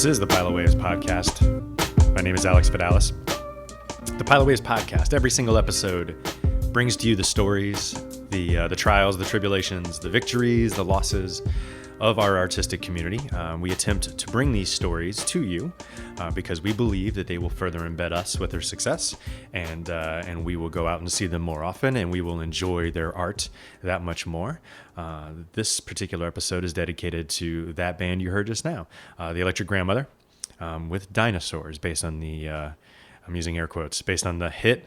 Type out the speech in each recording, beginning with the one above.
This is the Pilot Waves Podcast. My name is Alex Vidalis. The Pilot Waves Podcast, every single episode, brings to you the stories, the trials, the tribulations, the victories, the losses of our artistic community. We attempt to bring these stories to you because we believe that they will further embed us with their success, and we will go out and see them more often, and we will enjoy their art that much more. This particular episode is dedicated to that band you heard just now, the Electric Grandmother, with Dinosaurs, based on the, I'm using air quotes, based on the hit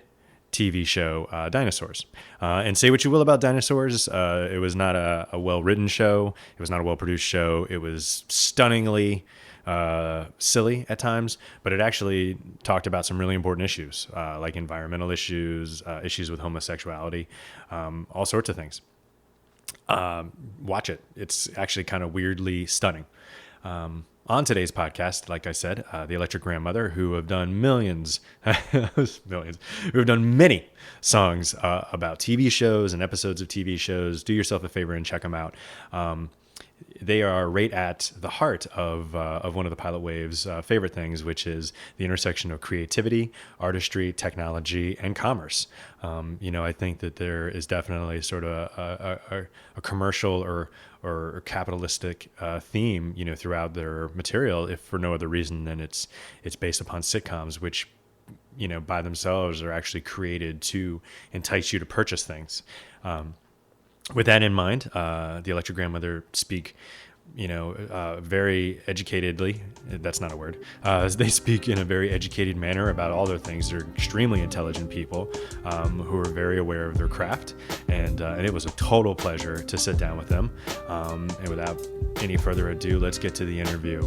TV show Dinosaurs. And say what you will about Dinosaurs, it was not a well-written show. It was not a well-produced show. It was stunningly silly at times, but it actually talked about some really important issues, like environmental issues, issues with homosexuality, all sorts of things. Watch it. It's actually kind of weirdly stunning. On today's podcast, like I said, the Electric Grandmother, who have done who have done many songs about TV shows and episodes of TV shows. Do yourself a favor and check them out. They are right at the heart of one of the Pilot Waves' favorite things, which is the intersection of creativity, artistry, technology, and commerce. I think that there is definitely sort of a commercial or capitalistic theme, throughout their material, if for no other reason than it's based upon sitcoms, which, by themselves are actually created to entice you to purchase things. With that in mind, the Electric Grandmother speak, very educatedly. That's not a word. They speak in a very educated manner about all their things. They're extremely intelligent people who are very aware of their craft, and it was a total pleasure to sit down with them. And without any further ado, let's get to the interview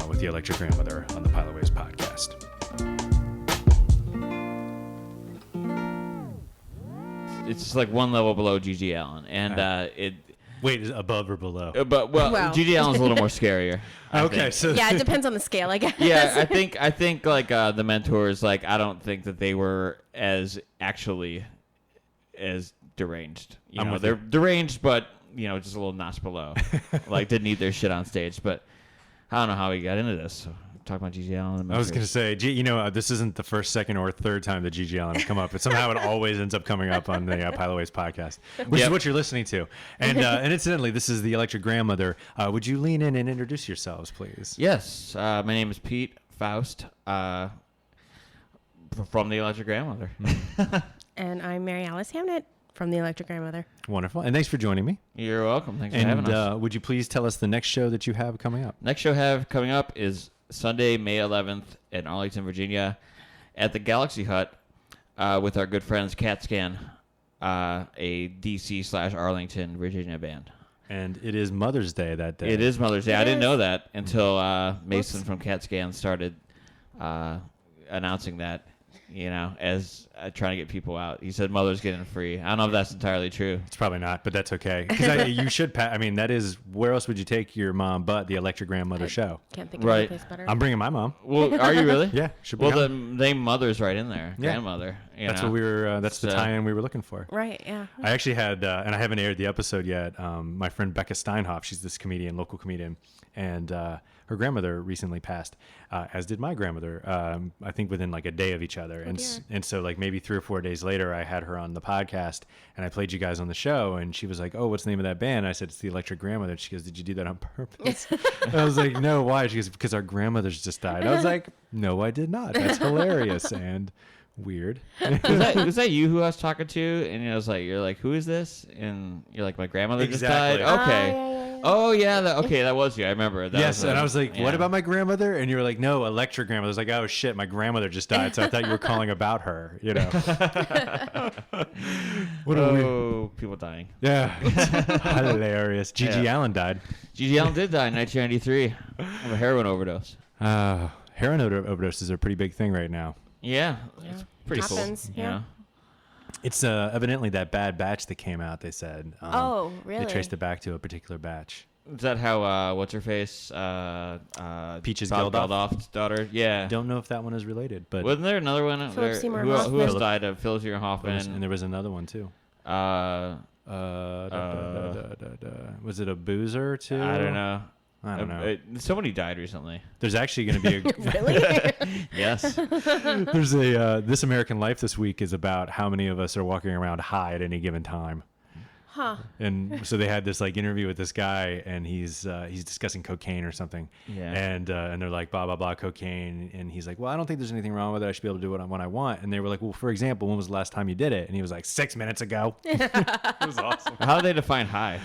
with the Electric Grandmother on the Pilot Waves Podcast. It's just like one level below G.G. Allen, and Wait, is it above or below? Well. G.G. Allen's a little more scarier. Okay, so yeah, it depends on the scale, I guess. Yeah, I think like the Mentors, like I don't think that they were as deranged. They're deranged, but just a little notch below. Like didn't eat their shit on stage, but I don't know how he got into this. So. Talking about G.G. Allen. And I was going to say, this isn't the first, second, or third time that G.G. Allen has come up, but somehow it always ends up coming up on the Pilot Waves podcast, which is what you're listening to. And incidentally, this is the Electric Grandmother. Would you lean in and introduce yourselves, please? Yes. My name is Pete Faust from the Electric Grandmother. And I'm Mary Alice Hamnet from the Electric Grandmother. Wonderful. And thanks for joining me. You're welcome. Thanks for having us. Would you please tell us the next show that you have coming up? Next show I have coming up is Sunday, May 11th in Arlington, Virginia at the Galaxy Hut with our good friends CatScan, a DC/Arlington, Virginia band. And it is Mother's Day that day. It is Mother's Day. I didn't know that until Mason from CatScan started announcing that, as trying to get people out. He said Mother's getting free. I don't know if that's entirely true. It's probably not, but that's okay. Because you should, that is, where else would you take your mom but the Electric Grandmother show? Can't think of any place better. I'm bringing my mom. Well, are you really? Yeah, should be. Well, the name Mother's right in there. Yeah. Grandmother. That's what we were. That's the tie-in we were looking for. Right. Yeah. I actually had, and I haven't aired the episode yet. My friend Becca Steinhoff, she's this local comedian, and her grandmother recently passed, as did my grandmother. I think within like a day of each other, and so like maybe 3 or 4 days later, I had her on the podcast, and I played you guys on the show, and she was like, "Oh, what's the name of that band?" I said, "It's the Electric Grandmother." And she goes, "Did you do that on purpose?" I was like, "No, why?" She goes, "Because our grandmothers just died." I was like, "No, I did not. That's hilarious and weird." was that you who I was talking to? And I was like, "You're like, who is this?" And you're like, "My grandmother just died." Okay. Oh yeah, that was you. I remember. Yes, and I was like, "What about my grandmother?" And you were like, "No, Electric Grandmother." I was like, "Oh shit, my grandmother just died." So I thought you were calling about her. People dying. Yeah, hilarious. G.G. Allen died. G.G. Allen did die in 1993 of a heroin overdose. Heroin overdoses are a pretty big thing right now. Yeah, it's pretty happens, cool. Yeah. It's evidently that Bad Batch that came out, they said. Oh, really? They traced it back to a particular batch. Is that how, what's her face? Peaches Geldoff's daughter? Yeah. I don't know if that one is related, but... Wasn't there another one? Philip Seymour who Hoffman. else died of Philip Seymour Hoffman? And there was another one, too. Was it a boozer, too? I don't know. I don't know. Somebody died recently. There's actually going to be a Really? Yes. there's a This American Life this week is about how many of us are walking around high at any given time. Huh. And so they had this like interview with this guy, and he's discussing cocaine or something. Yeah. And they're like blah blah blah cocaine, and he's like, well, I don't think there's anything wrong with it. I should be able to do it when I want. And they were like, well, for example, when was the last time you did it? And he was like, 6 minutes ago. It was awesome. How do they define high?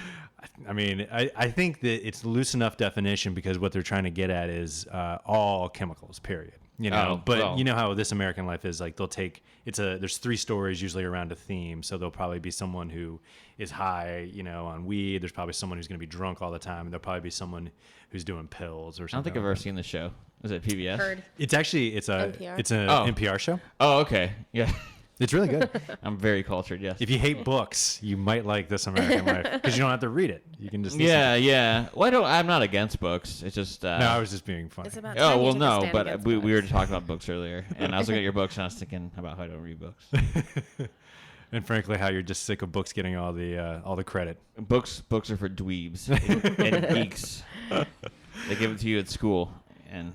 I mean, I think that it's loose enough definition because what they're trying to get at is all chemicals, period. You know, but well. you know how This American Life is like they'll take there's 3 stories usually around a theme. So there'll probably be someone who is high, you know, on weed. There's probably someone who's going to be drunk all the time. And there'll probably be someone who's doing pills or something. I don't think I've ever seen the show. Is it PBS? Heard. It's actually it's an Oh. NPR show. Oh, okay. Yeah. It's really good. I'm very cultured, yes. If you hate books, you might like This American Life because you don't have to read it. You can just listen. Yeah. Well, I'm not against books. It's just. No, I was just being funny. It's about Oh, time you well, took a no, stand but against we were books. talking about books earlier, and I was looking at your books, and I was thinking about how I don't read books. And frankly, how you're just sick of books getting all the credit. Books are for dweebs and geeks. They give it to you at school, and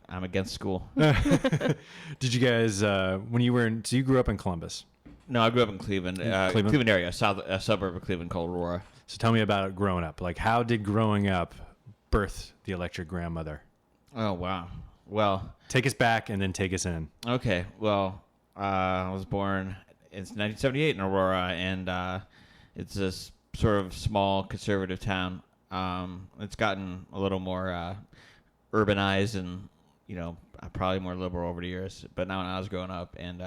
I'm against school. Did you guys when you were so you grew up in Columbus? No, I grew up in Cleveland, Cleveland area, a suburb of Cleveland called Aurora. So tell me about growing up. Like, how did growing up birth the electric grandmother? Oh wow. Well, Take us back and then take us in. okay. Well, I was born in 1978 in Aurora, and it's this sort of small conservative town. It's gotten a little more urbanized and, you know, probably more liberal over the years. But now when I was growing up, and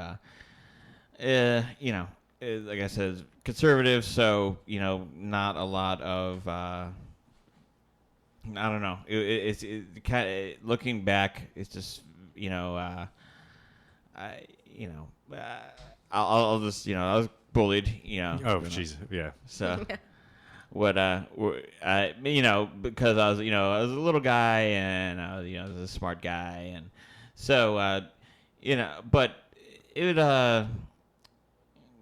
you know, like I said, it's conservative, so, you know, not a lot of I don't know. It's kind of looking back. It's just, you know, I'll just, you know, I was bullied, you know. Oh, jeez, yeah. So you know, because I was a little guy, and I was, you know, I was a smart guy, and so you know, but it would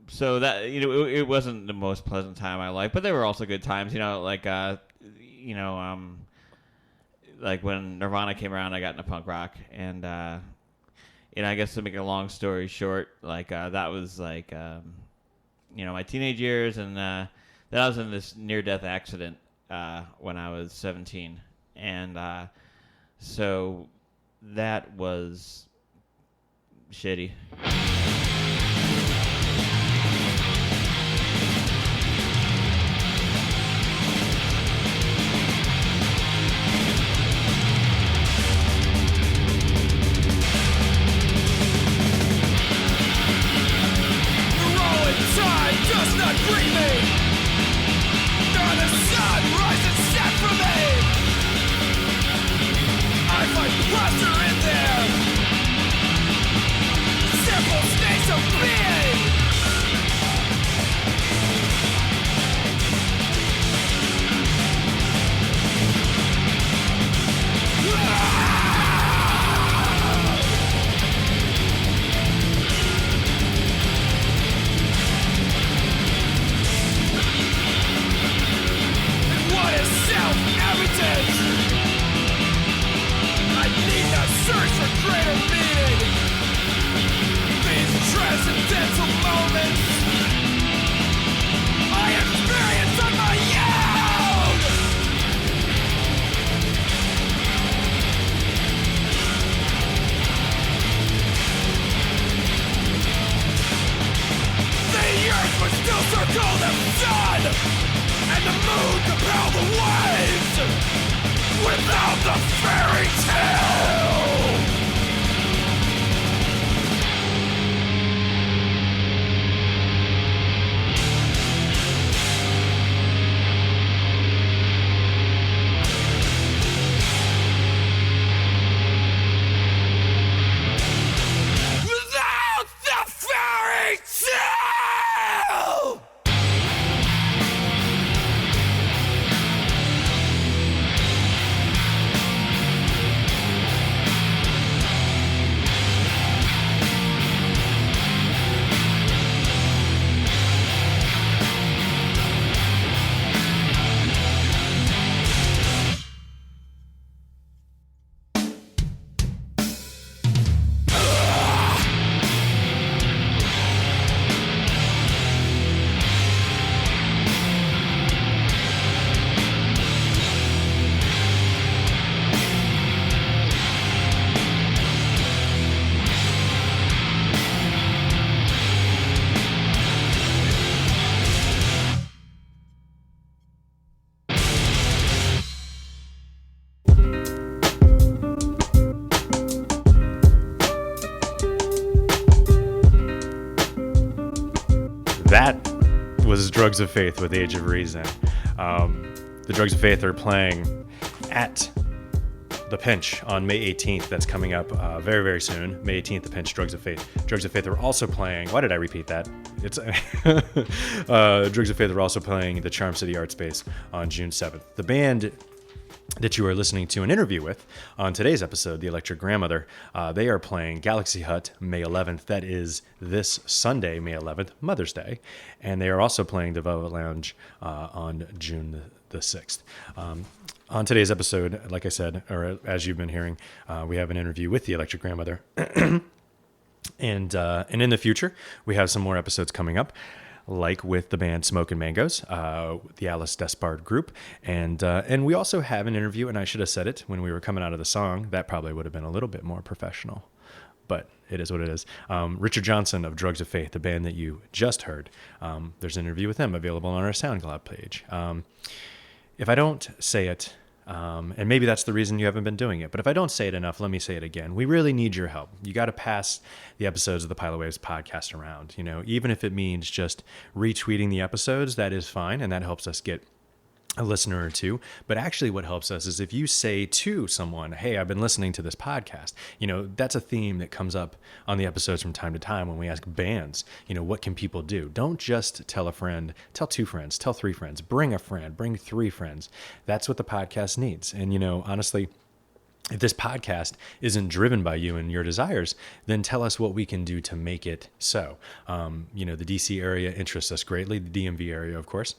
so that, you know, it wasn't the most pleasant time of my life, but there were also good times, you know, like you know, like when Nirvana came around, I got into punk rock, and you know, I guess to make a long story short, like that was like you know, my teenage years, and then I was in this near-death accident when I was 17, and so that was shitty. That was Drugs of Faith with Age of Reason. The Drugs of Faith are playing at The Pinch on May 18th. That's coming up very, very soon. May 18th, The Pinch, Drugs of Faith. Drugs of Faith are also playing... Why did I repeat that? It's Drugs of Faith are also playing the Charm City Art Space on June 7th. The band that you are listening to an interview with on today's episode, The Electric Grandmother, they are playing Galaxy Hut May 11th. That is this Sunday, May 11th, Mother's Day. And they are also playing the Velvet Lounge on June the 6th. On today's episode, like I said, or as you've been hearing, we have an interview with The Electric Grandmother. And in the future, we have some more episodes coming up, like with the band Smokin' Mangoes, the Alice Despard group. And we also have an interview, and I should have said it when we were coming out of the song. That probably would have been a little bit more professional, but it is what it is. Richard Johnson of Drugs of Faith, the band that you just heard. There's an interview with them available on our SoundCloud page. If I don't say it, and maybe that's the reason you haven't been doing it, but if I don't say it enough, let me say it again. We really need your help. You got to pass the episodes of the Pilot Waves podcast around. You know, even if it means just retweeting the episodes, that is fine, and that helps us get a listener or two. But actually what helps us is if you say to someone, hey, I've been listening to this podcast. You know, that's a theme that comes up on the episodes from time to time when we ask bands, you know, what can people do? Don't just tell a friend, tell 2 friends, tell 3 friends, bring a friend, bring 3 friends. That's what the podcast needs. And, you know, honestly, if this podcast isn't driven by you and your desires, then tell us what we can do to make it so. You know, the DC area interests us greatly, the DMV area, of course.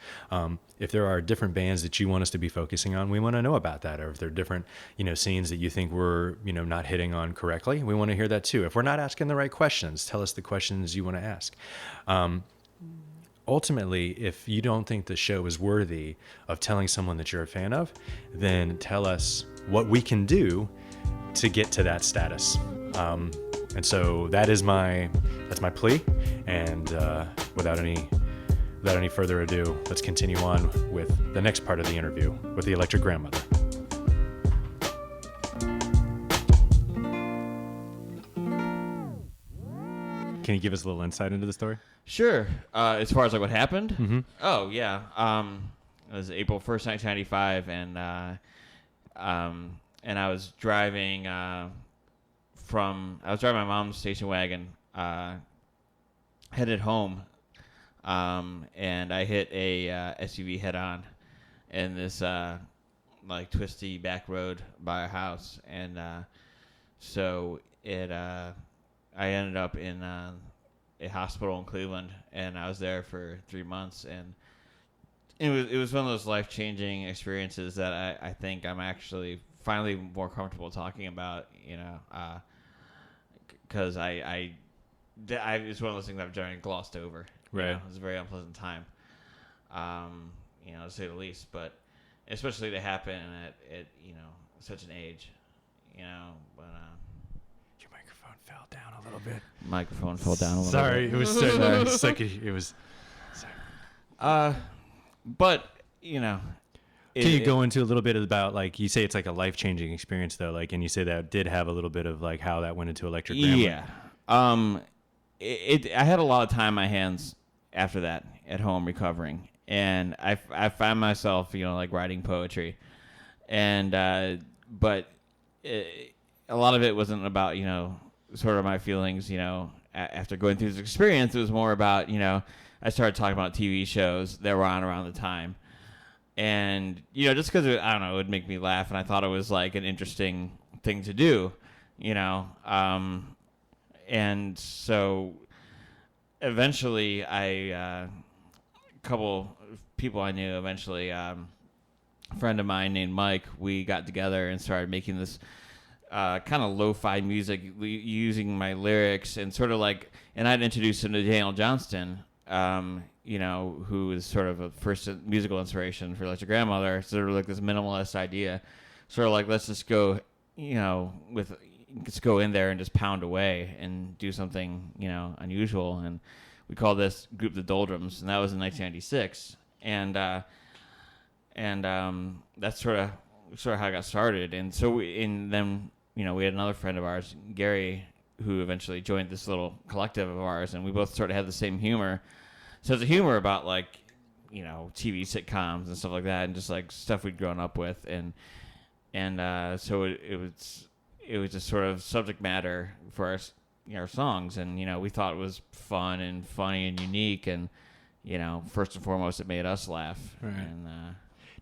If there are different bands that you want us to be focusing on, we want to know about that. Or if there are different, you know, scenes that you think we're, you know, not hitting on correctly, we want to hear that too. If we're not asking the right questions, tell us the questions you want to ask. Ultimately, if you don't think the show is worthy of telling someone that you're a fan of, then tell us what we can do to get to that status. And so that's my plea. And without any further ado, let's continue on with the next part of the interview with the Electric Grandmother. Can you give us a little insight into the story? Sure. As far as like what happened? Mm-hmm. Oh yeah. It was April 1st, 1995, and I was driving my mom's station wagon, headed home, and I hit a SUV head on in this like twisty back road by our house, and so it I ended up in a hospital in Cleveland, and I was there for 3 months, and it was one of those life-changing experiences that I think I'm actually finally more comfortable talking about, you know, because it's one of those things I've generally glossed over. Right. You know? It was a very unpleasant time, you know, to say the least, but especially to happen at you know, such an age, you know, but Your microphone fell down a little bit. microphone fell down a little Sorry, bit. it was so it was. Sorry. But you know, Can you go into a little bit about, like, you say it's like a life-changing experience though, like, and you say that did have a little bit of like how that went into Electric Grandma. Yeah. I had a lot of time on my hands after that at home recovering, and I found myself, you know, like writing poetry, and but a lot of it wasn't about, you know, sort of my feelings, you know, after going through this experience. It was more about, you know, I started talking about TV shows that were on around the time. And, you know, just because, I don't know, it would make me laugh, and I thought it was, like, an interesting thing to do, you know. And so eventually a couple people I knew eventually, a friend of mine named Mike, we got together and started making this kind of lo-fi music using my lyrics and sort of like, and I'd introduced him to Daniel Johnston, you know, who is sort of a first musical inspiration for Electric Grandmother, sort of like this minimalist idea, sort of like, let's just go, you know, let's go in there and just pound away and do something, you know, unusual. And we called this group the Doldrums, and that was in 1996. And that's sort of how I got started. And so then, you know, we had another friend of ours, Gary, who eventually joined this little collective of ours, and we both sort of had the same humor. sense of humor about like, TV sitcoms and stuff like that, and just like stuff we'd grown up with, and so it was just sort of subject matter for our songs, and we thought it was fun and funny and unique, and first and foremost it made us laugh. Right. And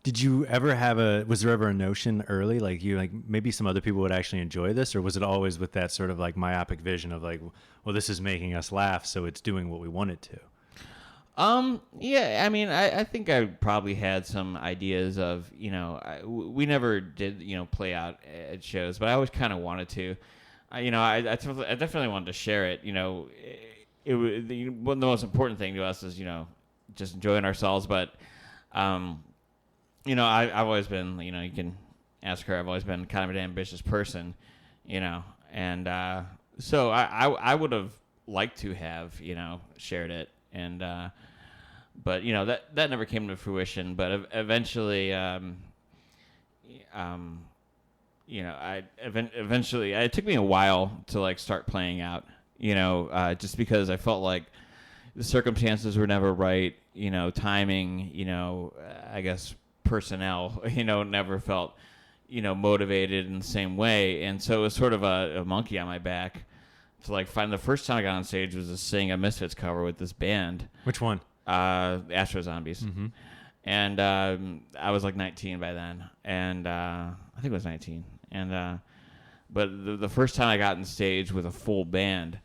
did you ever was there ever a notion early, like maybe some other people would actually enjoy this, or was it always with that sort of like myopic vision of like, well, this is making us laugh, so it's doing what we want it to? Yeah, I mean, I think I probably had some ideas of, we never did, play out at shows, but I always kind of wanted to. I definitely wanted to share it. One of the most important thing to us is, just enjoying ourselves. But, I've always been, you can ask her, I've always been kind of an ambitious person, and so I would have liked to have, shared it. And, but that never came to fruition. But eventually, eventually, it took me a while to like start playing out. Just because I felt like the circumstances were never right. Timing. I guess personnel. Never felt motivated in the same way, and so it was sort of a monkey on my back. To like find the first time I got on stage was to sing a Misfits cover with this band. Which one? Astro Zombies. Mm-hmm. And I was like 19 by then, and I think it was 19. And but the first time I got on stage with a full band,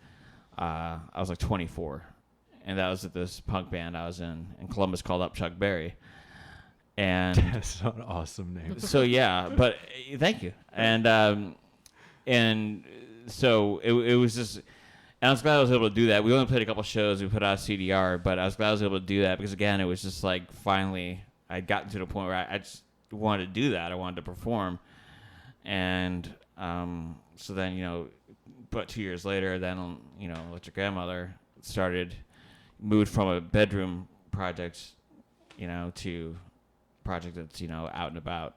I was like 24, and that was at this punk band I was in Columbus called Up Chuck Berry. And that's an awesome name. So yeah, but thank you. And so it was just, and I was glad I was able to do that. We only played a couple shows. We put out a CDR, but I was glad I was able to do that because, again, it was just like finally I'd gotten to the point where I just wanted to do that. I wanted to perform. And so then, but 2 years later, then, Electric Grandmother moved from a bedroom project, to a project that's, out and about.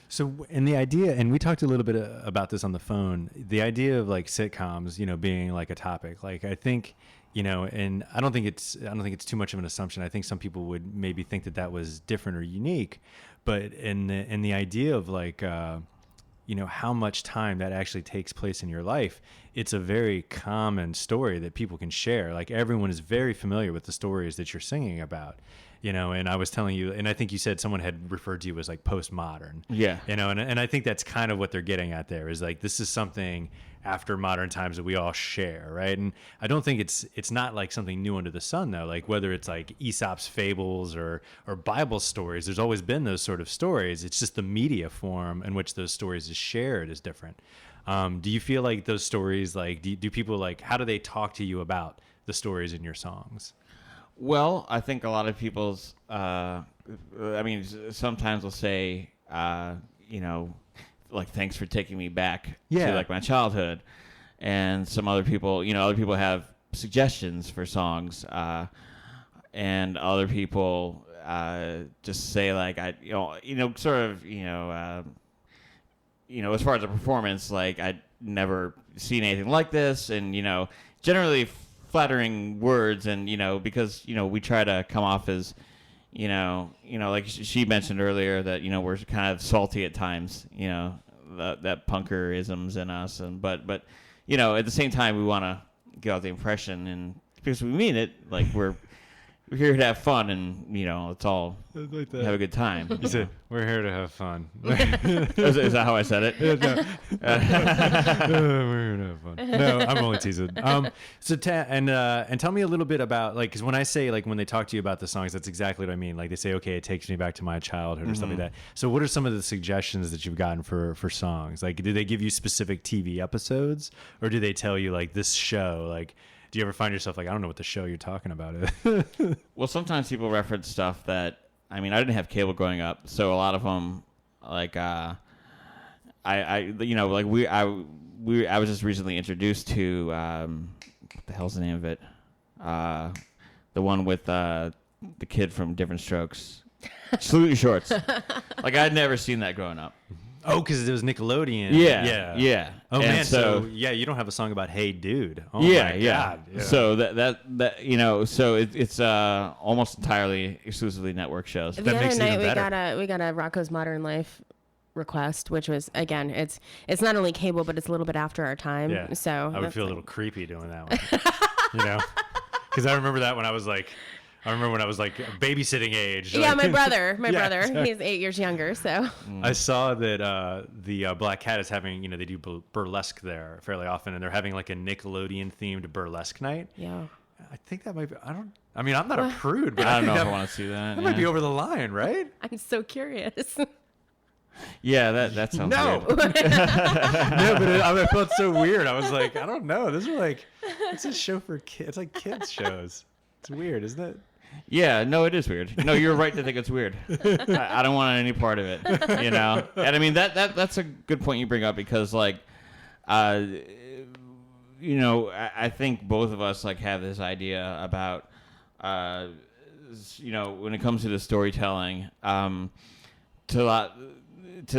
So, and the idea, and we talked a little bit about this on the phone, the idea of like sitcoms, being like a topic, like I think, and I don't think it's too much of an assumption. I think some people would maybe think that was different or unique, but in the idea of like, how much time that actually takes place in your life, it's a very common story that people can share. Like everyone is very familiar with the stories that you're singing about. And I was telling you, and I think you said someone had referred to you as like postmodern. Yeah. And I think that's kind of what they're getting at there is like, this is something after modern times that we all share. Right. And I don't think it's not like something new under the sun though. Like whether it's like Aesop's fables or Bible stories, there's always been those sort of stories. It's just the media form in which those stories is shared is different. Do you feel like those stories, like, do people like, how do they talk to you about the stories in your songs? Well, I think a lot of people's, sometimes they'll say, like, thanks for taking me back to like my childhood. And some other people, other people have suggestions for songs. And other people just say like, as far as a performance, like I'd never seen anything like this. And, generally flattering words, and because we try to come off as like she mentioned earlier that we're kind of salty at times, that punkerisms in us, and but at the same time we want to get out the impression, and because we mean it, like we're here to have fun, and it's all like have a good time. You said we're here to have fun. Is that how I said it? Yeah, no. We're here to have fun. No, I'm only teasing. So and tell me a little bit about like, because when I say like when they talk to you about the songs, that's exactly what I mean. Like they say, okay, it takes me back to my childhood or stuff like that. So what are some of the suggestions that you've gotten for songs? Like, do they give you specific TV episodes, or do they tell you like this show, like? Do you ever find yourself like, I don't know what the show you're talking about is? Well, sometimes people reference stuff that, I didn't have cable growing up, so a lot of them, like, I was just recently introduced to, what the hell's the name of it? The one with the kid from Different Strokes. Salute Your Shorts. Like, I'd never seen that growing up. Oh, because it was Nickelodeon. Yeah. Oh And man, so yeah, you don't have a song about "Hey Dude." Oh yeah, my yeah. God. Yeah. So that you know, so it's almost entirely exclusively network shows. The That other makes it night even we got a Rocco's Modern Life request, which was again, it's not only cable, but it's a little bit after our time. Yeah. So I would that's feel a little creepy doing that one. You know, because I remember that when I was like babysitting age. yeah, like- my brother, Yeah, exactly. he's 8 years younger. So I saw that the Black Cat is having, they do burlesque there fairly often, and they're having like a Nickelodeon themed burlesque night. yeah. I think that might be. I'm not a prude, but I don't know think if I that, want to see that. that might be over the line, right? I'm so curious. Yeah, that sounds No. weird. No, but I felt so weird. I was like, I don't know. This is like, it's a show for kids. It's like kids shows. It's weird, isn't it? Yeah, no, it is weird. No, you're right to think it's weird. I don't want any part of it, you know. And I mean that's a good point you bring up because like, you know, I think both of us like have this idea about, you know, when it comes to the storytelling, to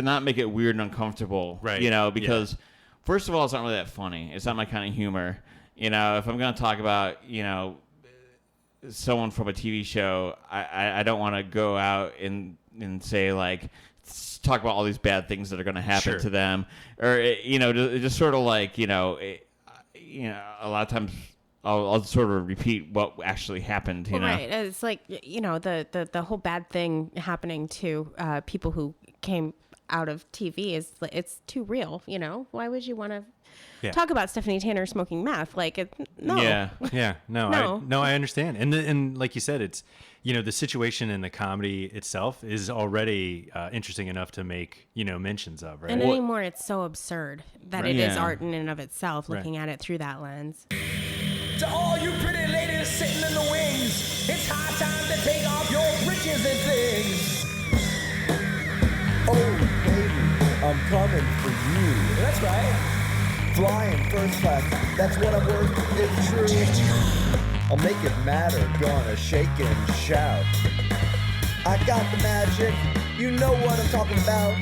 not make it weird and uncomfortable, Right, You know, yeah. because first of all, it's not really that funny. It's not my kind of humor. You know, if I'm going to talk about, you know, someone from a TV show, I don't want to go out and say like talk about all these bad things that are going to happen Sure. to them, or you know, just sort of like you know, a lot of times I'll sort of repeat what actually happened. You Well, know, right. It's like, you know, the whole bad thing happening to people who came out of TV is it's too real. You know, why would you want to Yeah. talk about Stephanie Tanner smoking meth? Like, no. Yeah, Yeah, No. I understand, and like you said, it's the situation in the comedy itself is already interesting enough to make mentions of, right? And anymore, it's so absurd that it is Yeah. art in and of itself. Right. Looking at it through that lens. To all you pretty ladies sitting in the wings, it's high time to take off your britches and things. Oh, baby, I'm coming for you. That's right. Flying first class, that's what I'm worth, it's true. I'll make it matter, gonna shake and shout. I got the magic, you know what I'm talking about.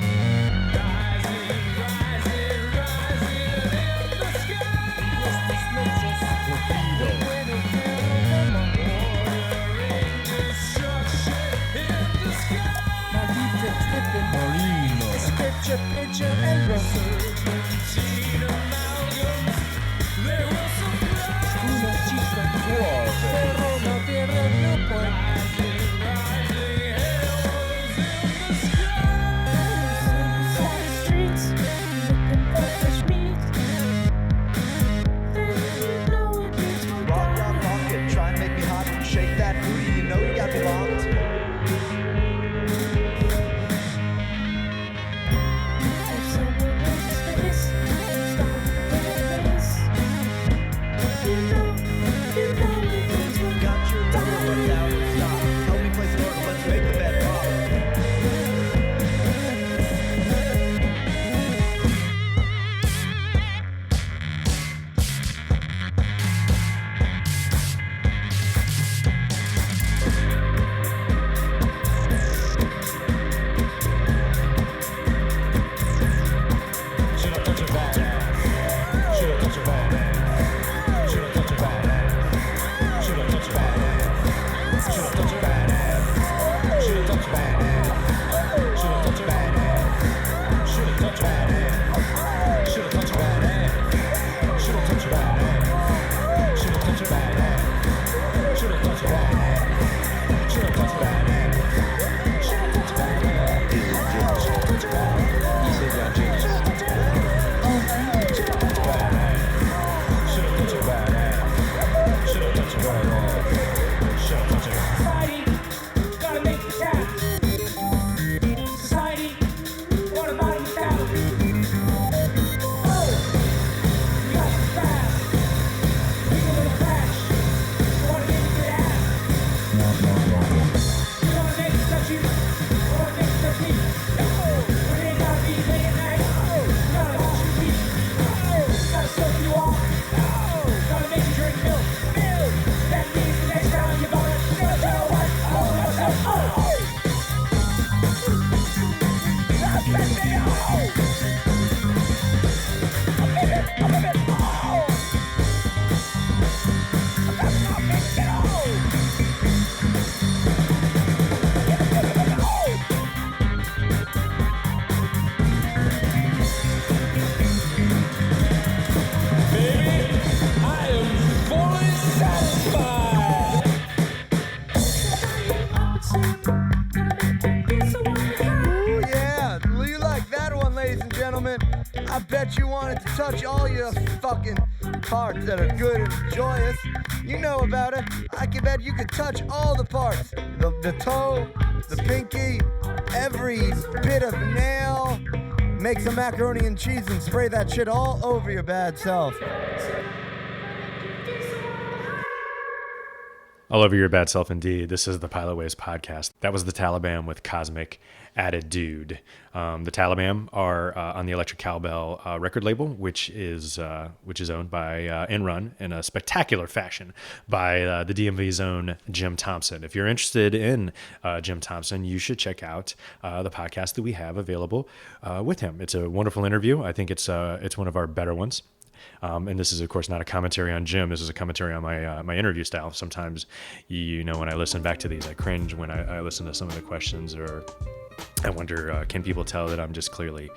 touch all your fucking parts that are good and joyous. You know about it. I can bet you could touch all the parts. The toe, the pinky, every bit of nail. Make some macaroni and cheese and spray that shit all over your bad self. All over your bad self, indeed. This is the Pilot Waves podcast. That was the Taliban with Cosmic Attitude. The Taliban are on the Electric Cowbell record label, which is owned by and run in a spectacular fashion by the DMV's own Jim Thompson. If you're interested in Jim Thompson, you should check out the podcast that we have available with him. It's a wonderful interview. I think it's one of our better ones. And this is, of course, not a commentary on Jim. This is a commentary on my interview style. Sometimes, when I listen back to these, I cringe when I listen to some of the questions, or I wonder, can people tell that I'm just clearly,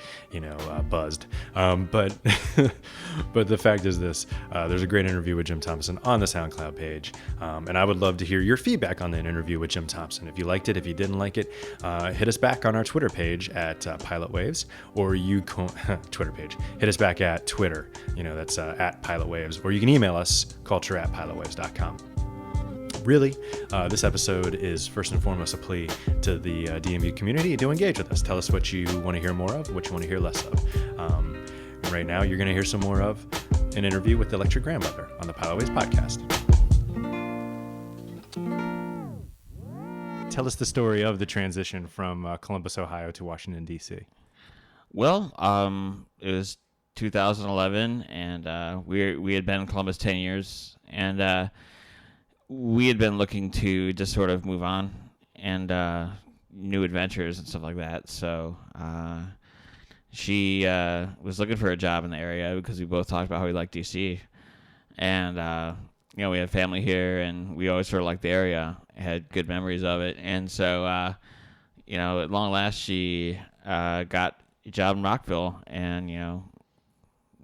buzzed? But but the fact is this, there's a great interview with Jim Thompson on the SoundCloud page. And I would love to hear your feedback on that interview with Jim Thompson. If you liked it, if you didn't like it, hit us back on our Twitter page at Pilot Waves, or Twitter page. Hit us back at Twitter. That's at Pilot Waves, or you can email us, culture@pilotwaves.com. Really, this episode is first and foremost a plea to the DMV community to engage with us. Tell us what you want to hear more of, what you want to hear less of. And right now, you're going to hear some more of an interview with Electric Grandmother on the Pilot Waves podcast. Tell us the story of the transition from Columbus, Ohio to Washington, D.C. Well, it was 2011, and we had been in Columbus 10 years, and we had been looking to just sort of move on and new adventures and stuff like that. So she was looking for a job in the area because we both talked about how we liked DC. And, we had family here, and we always sort of liked the area, had good memories of it. And so, at long last, she got a job in Rockville, and,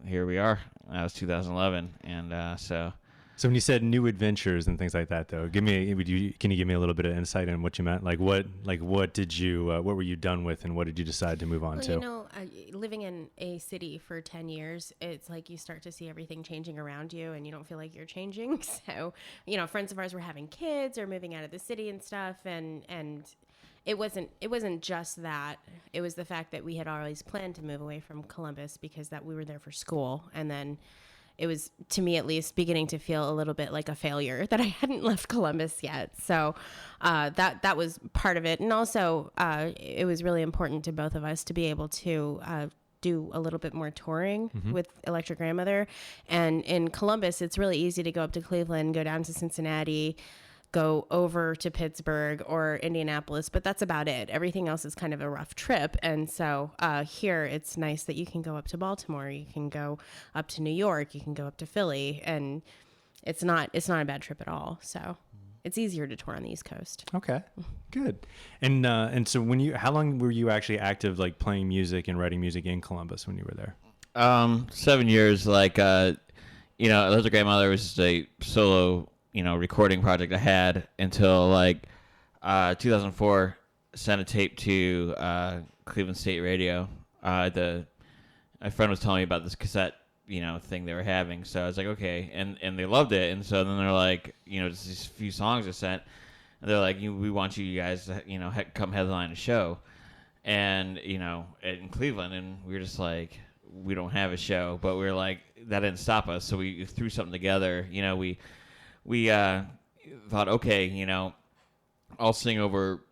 here we are. That was 2011. And so when you said new adventures and things like that, though, can you give me a little bit of insight on what you meant? What were you done with, and what did you decide to move on to? Living in a city for 10 years, it's like you start to see everything changing around you, and you don't feel like you're changing. So, friends of ours were having kids or moving out of the city and stuff, and it wasn't just that. It was the fact that we had always planned to move away from Columbus because that we were there for school, and then it was, to me at least, beginning to feel a little bit like a failure that I hadn't left Columbus yet. So that was part of it. And also, it was really important to both of us to be able to do a little bit more touring with Electric Grandmother. And in Columbus, it's really easy to go up to Cleveland, go down to Cincinnati, go over to Pittsburgh or Indianapolis, but that's about it. Everything else is kind of a rough trip. And so here it's nice that you can go up to Baltimore, you can go up to New York, you can go up to Philly, and it's not a bad trip at all. So it's easier to tour on the East Coast. Okay, good. And so how long were you actually active, like playing music and writing music in Columbus when you were there? 7 years. Electric Grandmother was just a solo recording project I had until 2004. Sent a tape to Cleveland State Radio. My friend was telling me about this cassette, thing they were having. So I was like, okay, and they loved it. And so then they're like, just these few songs I sent, and they're like, we want you guys to, come headline a show, and in Cleveland. And we were just like, we don't have a show, but we were like, that didn't stop us. So we threw something together. We thought, okay, I'll sing over,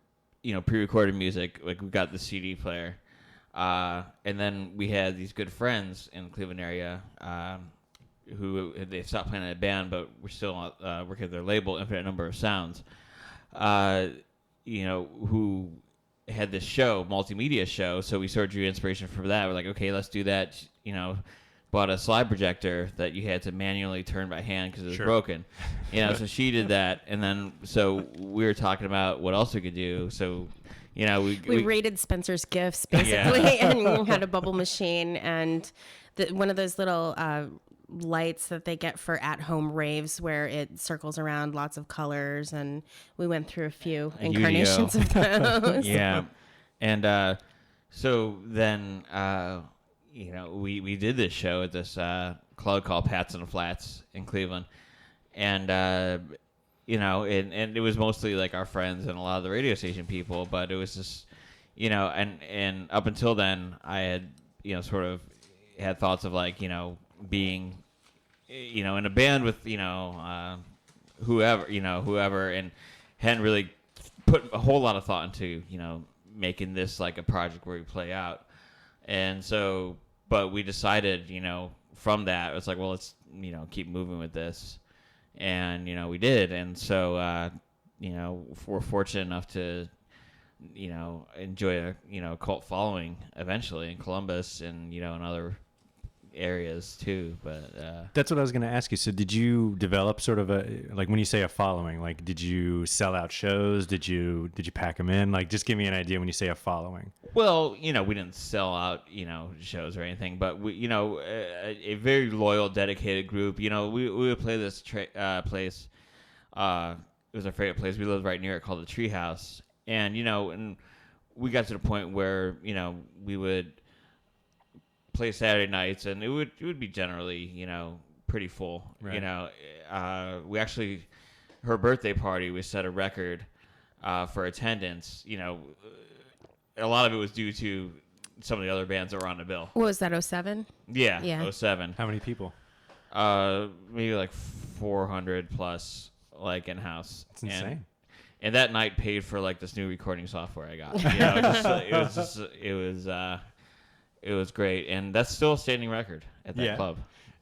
pre-recorded music. Like, we got the CD player. And then we had these good friends in the Cleveland area who they stopped playing in a band, but we're still working at their label, Infinite Number of Sounds, who had this show, multimedia show. So we sort of drew inspiration from that. We're like, okay, let's do that, bought a slide projector that you had to manually turn by hand because it was broken. So she did that, and then so we were talking about what else we could do. So, we raided Spencer's Gifts basically, and had a bubble machine and one of those little lights that they get for at-home raves where it circles around lots of colors, and we went through a few incarnations of those. Yeah, and so then. we did this show at this club called Pats and Flats in Cleveland, and and it was mostly like our friends and a lot of the radio station people, but it was just and up until then I had sort of had thoughts of like being in a band with whoever, and hadn't really put a whole lot of thought into making this like a project where we play out. And so, but we decided, from that, it was like, well, let's, keep moving with this. And, we did. And so, we're fortunate enough to, enjoy a, cult following eventually in Columbus and, in other areas too. But that's what I was going to ask you. So did you develop sort of like when you say a following, like did you sell out shows? Did you pack them in? Like just give me an idea when you say a following. Well, we didn't sell out, shows or anything, but we, a very loyal, dedicated group. We would play this place. It was our favorite place. We lived right near it, called the Treehouse, and and we got to the point where we would play Saturday nights, and it would be generally pretty full. Right. We actually, her birthday party, we set a record for attendance. A lot of it was due to some of the other bands that were on the bill. What was that, 07? Yeah, Yeah. 07. How many people? Maybe like 400 plus, like in house. It's insane. And that night paid for like this new recording software I got. It was great, and that's still a standing record at that club.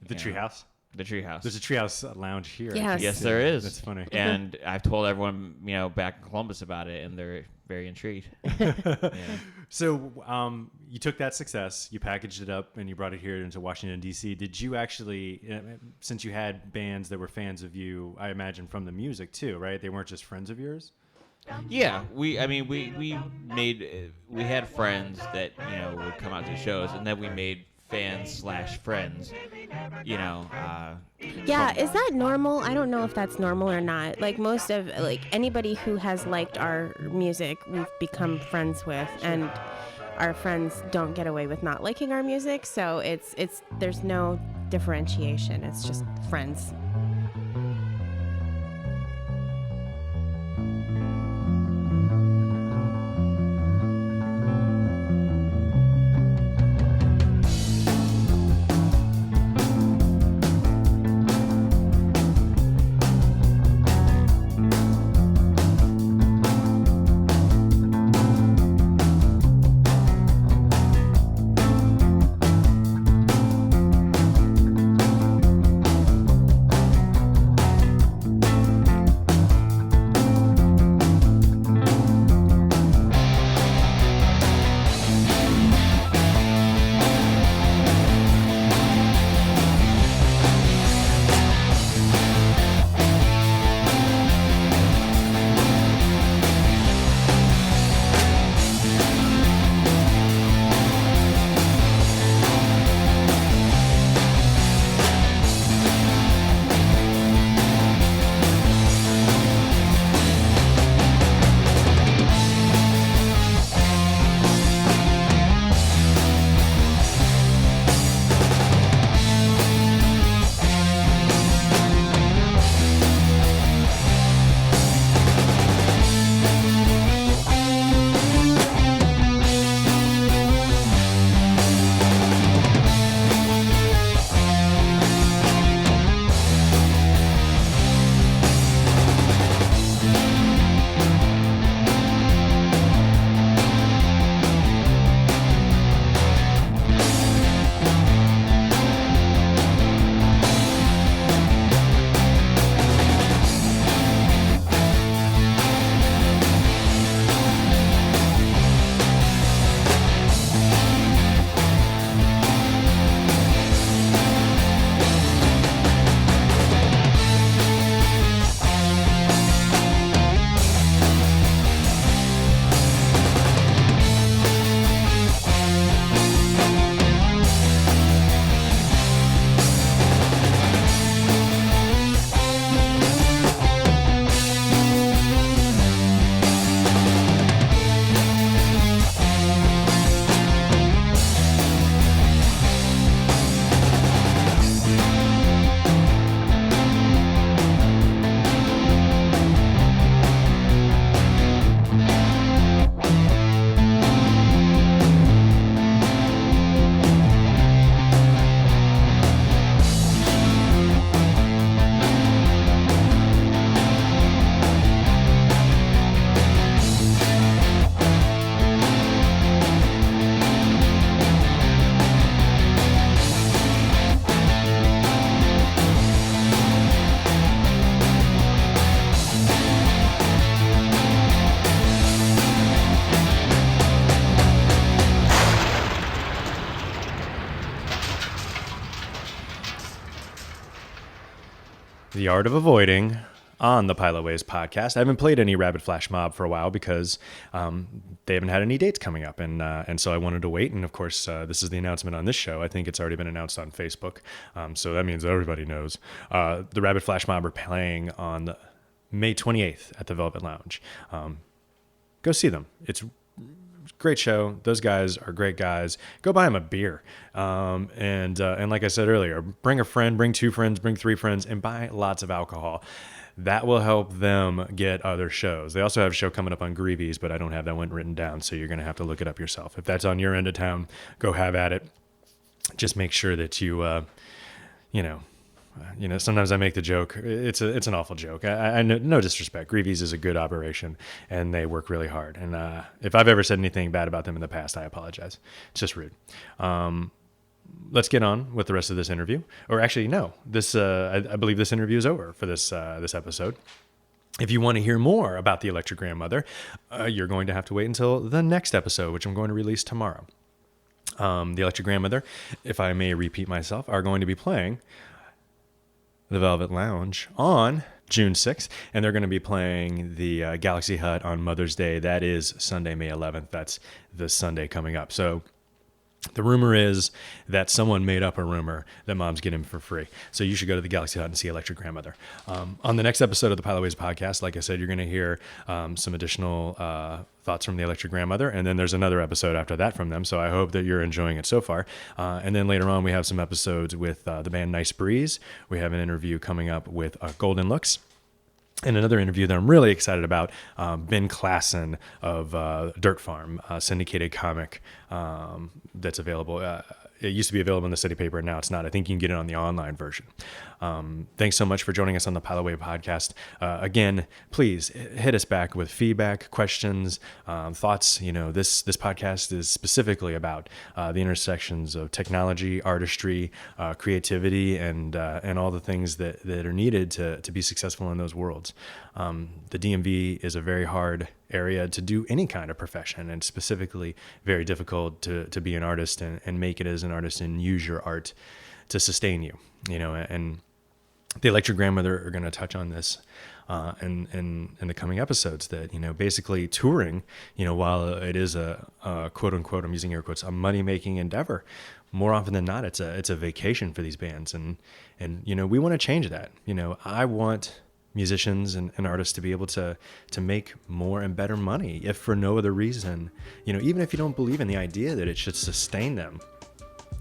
The Treehouse. The Treehouse. There's a Treehouse lounge here. Yes. Yes, there is. That's funny. And I've told everyone, back in Columbus about it, and they're very intrigued. Yeah. So you took that success, you packaged it up, and you brought it here into Washington, D.C. Did you actually, since you had bands that were fans of you, I imagine from the music too, right? They weren't just friends of yours? Yeah, we had friends that would come out to shows, and then we made fans/friends. Yeah, is that normal? I don't know if that's normal or not. Like most of anybody who has liked our music, we've become friends with, and our friends don't get away with not liking our music. So it's there's no differentiation. It's just friends. The Art of Avoiding on the Pilot Ways podcast. I haven't played any Rabid Flash Mob for a while because they haven't had any dates coming up, and so I wanted to wait. And of course, this is the announcement on this show. I think it's already been announced on Facebook, so that means everybody knows. The Rabid Flash Mob are playing on May 28th at the Velvet Lounge. Go see them. It's great show. Those guys are great guys. Go buy them a beer. And like I said earlier, bring a friend, bring 2 friends, bring 3 friends, and buy lots of alcohol. That will help them get other shows. They also have a show coming up on Greevies, but I don't have that one written down, so you're going to have to look it up yourself. If that's on your end of town, go have at it. Just make sure that you sometimes I make the joke. It's an awful joke. I know, no disrespect. Greevies is a good operation, and they work really hard. And if I've ever said anything bad about them in the past, I apologize. It's just rude. Let's get on with the rest of this interview. Or actually, no. I believe this interview is over for this episode. If you want to hear more about the Electric Grandmother, you're going to have to wait until the next episode, which I'm going to release tomorrow. The Electric Grandmother, if I may repeat myself, are going to be playing the Velvet Lounge on June 6th, and they're going to be playing the Galaxy Hut on Mother's Day. That is Sunday, May 11th. That's the Sunday coming up. So the rumor is that someone made up a rumor that moms get him for free. So you should go to the Galaxy Hut and see Electric Grandmother. On the next episode of the Pilot Ways podcast, like I said, you're going to hear some additional thoughts from the Electric Grandmother. And then there's another episode after that from them. So I hope that you're enjoying it so far. And then later on, we have some episodes with the band Nice Breeze. We have an interview coming up with Golden Looks. And another interview that I'm really excited about, Ben Klassen of Dirt Farm, a syndicated comic that's available. It used to be available in the City Paper, and now it's not. I think you can get it on the online version. Thanks so much for joining us on the Pilot Wave podcast. Again, please hit us back with feedback, questions, thoughts. This podcast is specifically about the intersections of technology, artistry, creativity, and all the things that are needed to be successful in those worlds. The DMV is a very hard area to do any kind of profession, and specifically very difficult to be an artist and make it as an artist and use your art to sustain you. And the Electric Grandmother are going to touch on this in the coming episodes, that basically touring, while it is a quote unquote, I'm using air quotes, a money making endeavor, more often than not it's a vacation for these bands, and we want to change that. I want musicians and artists to be able to make more and better money, if for no other reason, even if you don't believe in the idea that it should sustain them.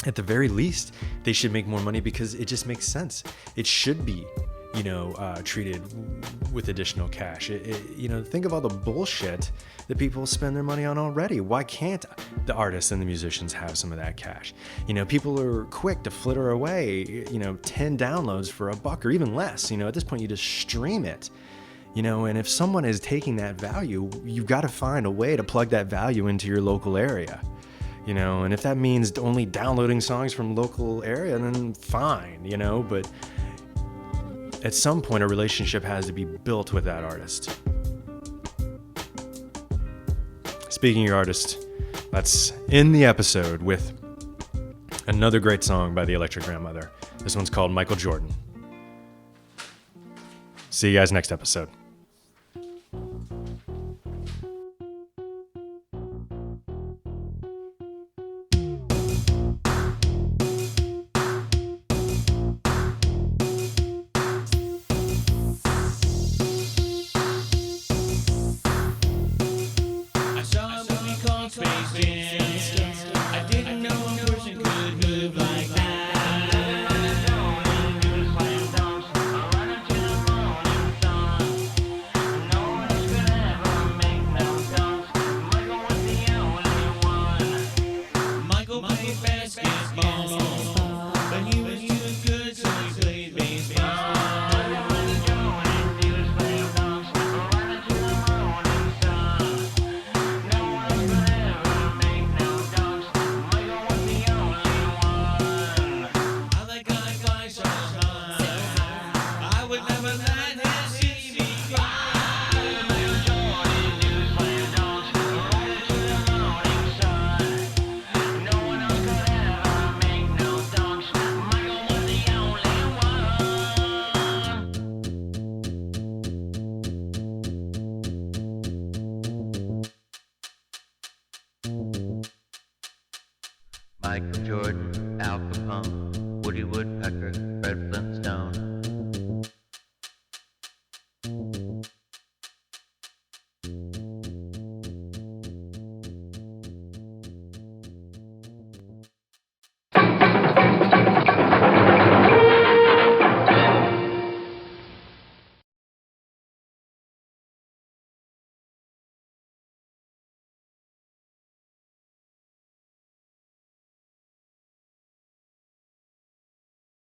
At the very least, they should make more money because it just makes sense. It should be, treated with additional cash. Think of all the bullshit that people spend their money on already. Why can't the artists and the musicians have some of that cash? People are quick to flitter away, 10 downloads for $1 or even less. At this point, you just stream it. And if someone is taking that value, you've got to find a way to plug that value into your local area. And if that means only downloading songs from local area, then fine, but at some point a relationship has to be built with that artist. Speaking of your artist, let's end the episode with another great song by the Electric Grandmother. This one's called Michael Jordan. See you guys next episode. I saw a movie called Space Jam. I didn't know a person could move like that. Michael Jordan, Al Capone, Woody Woodpecker, Fred Flintstone.